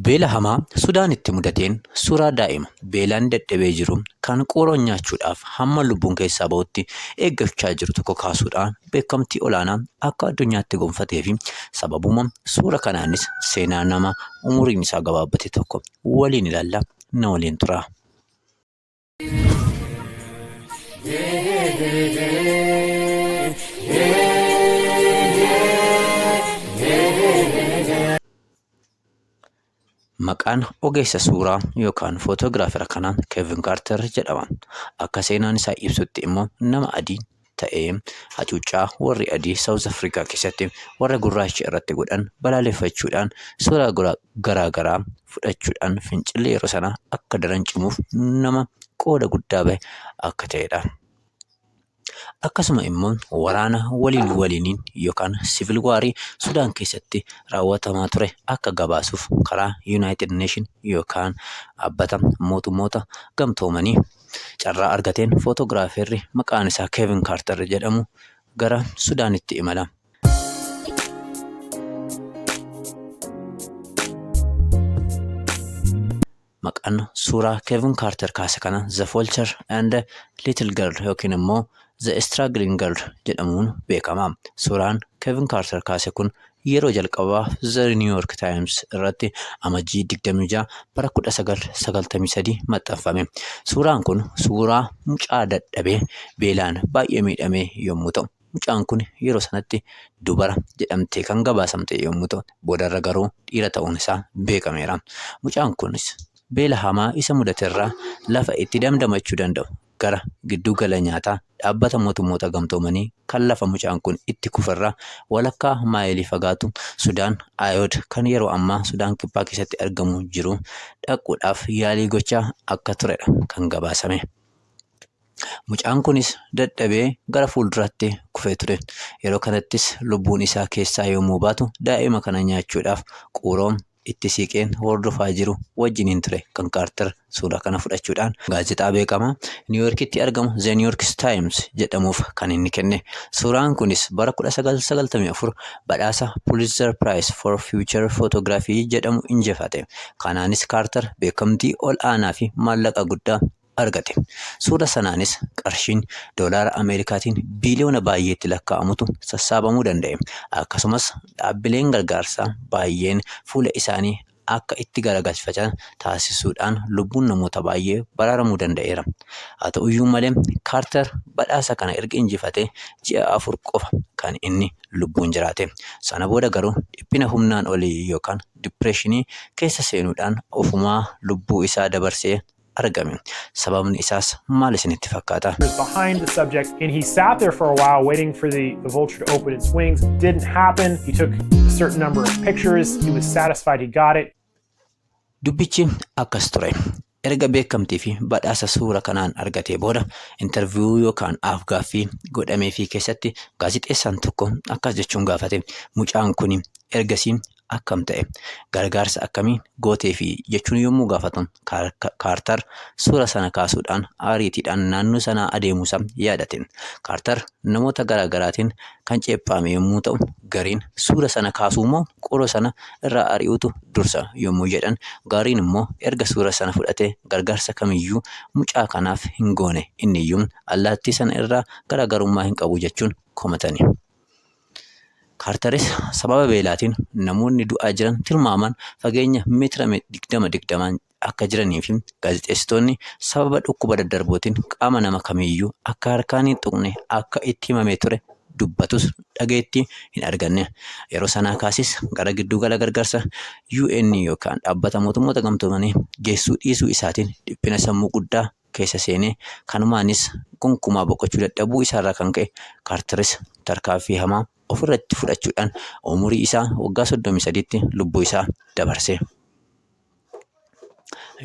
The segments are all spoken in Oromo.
Beela hamaa Sudaanitti mudateen suuraa daa'ima beelaan dadhabee jiru kan qooroon nyaachuudhaaf hamma lubbuun keessaa bahutti eeggachaa jiru tokko kaasuudhaan beekamtii olaanaa akka addunyaatti gonfatee fi sababuma suura kanaanis seenaa nama umuriin isaa gabaabbate tokko waliin ilaalla na waliin tura. Maqaan ogeessa suuraa yookaan footoograafera kanaa Kevin Carter jedhama. Akka seenaan isaa ibsutti immoo nama adii ta'ee hacuuccaa warri adii South Africa keessatti warra gurraacha irratti godhan balaaleffachuudhaan suuraa garaagaraa fudhachuudhaan fincillee yeroo sana akka daran cimuuf nama qooda guddaa bahe akka ta'edha. Akkasuma immoo waraana waliiniin yookaan civil war Sudaan keessatti raawwatamaa ture akka gabaasuuf karaa United Nation yookaan dhaabbata mootummoota gamtoomanii carraa argateen footoograafeerri maqaan isaa Kevin Carter jedhamu gara Sudaanitti imala. Maqaan suuraa Kevin Carter kaase kana The Vulture and the Little Girl yookiin immoo The Struggling Girl jedhamuun beekama. Suuraan Kevin Carter kaase kun yeroo jalqabaa The New York Times irratti amajjii 26 bara 1993 maxxanfame. Suuraan kun suuraa mucaa dadhabee beelaan baay'ee miidhamee yommuu ta'u, mucaan kun yeroo sanatti dubara jedhamtee kan gabaasamte yommuu ta'u, boodarra garuu dhiira ta'uun isaa beekameera. Mucaan kunis beela hamaa isa mudaterraa lafa itti damdamachuu danda'u gara gidduu gala nyaataa dhaabbata mootummoota gamtoomanii kan lafa mucaan kun itti kufarraa walakkaa maayilii fagaatu Sudaan Ayood kan yeroo ammaa Sudaan kibbaa keessatti argamu jiru dhaquudhaaf yaalii gochaa akka turedha kan gabaasame. Mucaan kunis dadhabee gara fuulduraatti kufee ture. Yeroo kanattis lubbuun isaa keessaa yommuu baatu daa'ima kana nyaachuudhaaf quuroom itti siiqeen hordofaa jiru wajjiniin ture kan Carter suuraa kana fudhachuudhaan gaazexaa beekamaa New Yorkitti argamu The New York Times jedhamuuf kan inni kenne. Suuraan kunis bara 1994 badhaasa Pulitzer Prize for Future Photography jedhamu injifate. Kanaanis Carter beekamtii ol aanaa fi maallaqa guddaa argate. Suura sanaanis qarshiin doolaara Ameerikaatiin biiliyoona baay'eetti lakkaa'amutu sassaabamuu danda'e. Akkasumas dhaabbileen gargaarsaa baay'een fuula isaanii akka itti garagalfatan taasisuudhaan lubbuun namoota baay'ee baraaramuu danda'eera. Haa ta'uyyuu malee Carter badhaasa kana erga injifatee ji'a 4 qofa kan inni lubbuun jiraate. Sana booda garuu dhiphina humnaan olii yookaan dipireeshinii keessa seenuudhaan ofumaa lubbuu isaa dabarsee argame. Sababni isaas maal isinitti fakkaata? Behind the subject and he sat there for a while waiting for the vulture to open its wings. Didn't happen. He took a certain number of pictures. He was satisfied he got it. Dubbichi akkas ture. Erga beekamtii fi badhaasa suura kanaan argatee booda interviyuu yookaan af-gaaffii godhameefii keessatti gaazexeessaan tokko akkas jechuun gaafate. Mucaan kun ergasii akkam ta'e gargaarsa akkamii gootee fi jechuun yommuu gaafatan Carter suura sana kaasuudhaan ariitiidhaan naannoo sanaa adeemuusaa yaadate. Carter namoota garaagaraatiin kan ceephame yommuu ta'u, gariin suura sana kaasuu moo qoroo sana irraa ari'uutu dursa yommuu jedhan, gariin immoo erga suura sana fudhatee gargaarsa kamiyyuu mucaa kanaaf hin goone inniyyuu allaattii sana irraa garaagarummaa hin qabu jechuun komatani. Carteris sababa beelaatiin namoonni du'aa jiran tilmaaman fageenya meetira 20 akka jiranii fi gaazexeessitoonni sababa dhukkuba daddarbootiin qaama nama kamiyyuu akka harkaan hin tuqne akka itti himamee ture dubbatus dhageetti hin arganne. Yeroo sanaa kaasis gara gidduu gala gargaarsa UN yookaan dhaabbata mootummoota gamtoomanii geessuu dhiisuu isaatiin dhiphina sammuu guddaa keessa seenee kanumaanis gonkumaa boqochuu dadhabuu isaarraa kan ka'e Carteris tarkaanfii hamaa ofirratti fudhachuudhaan umurii isaa waggaa 33tti lubbuu isaa dabarse.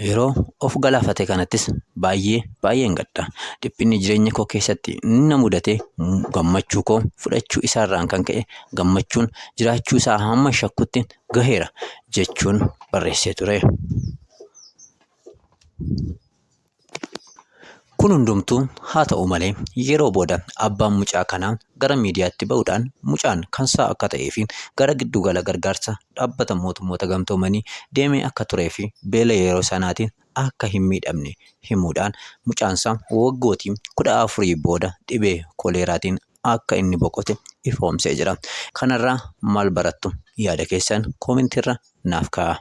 Yeroo of galaafate kanattis baay'een gadda. Dhiphinni jireenya koo keessatti na mudate gammachuu koo fudhachuu isaarraan kan ka'e gammachuun jiraachuu isaa hamma shakkutti gaheera jechuun barreessee ture. Kun hundumtuu haa ta'u malee yeroo booda abbaan mucaa kanaa gara miidiyaatti ba'uudhaan mucaan kansaa akka ta'ee fi gara giddugala gargaarsa dhaabbata mootummoota gamtoomanii deemee akka turee fi beela yeroo sanaatiin akka hin miidhamne himuudhaan mucaansaa waggootii 14 booda dhibee koleeraatiin akka inni boqote ifoomsee jira. Kanarraa maal barattu? Yaada keessan koomentii irra naaf kaa'aa.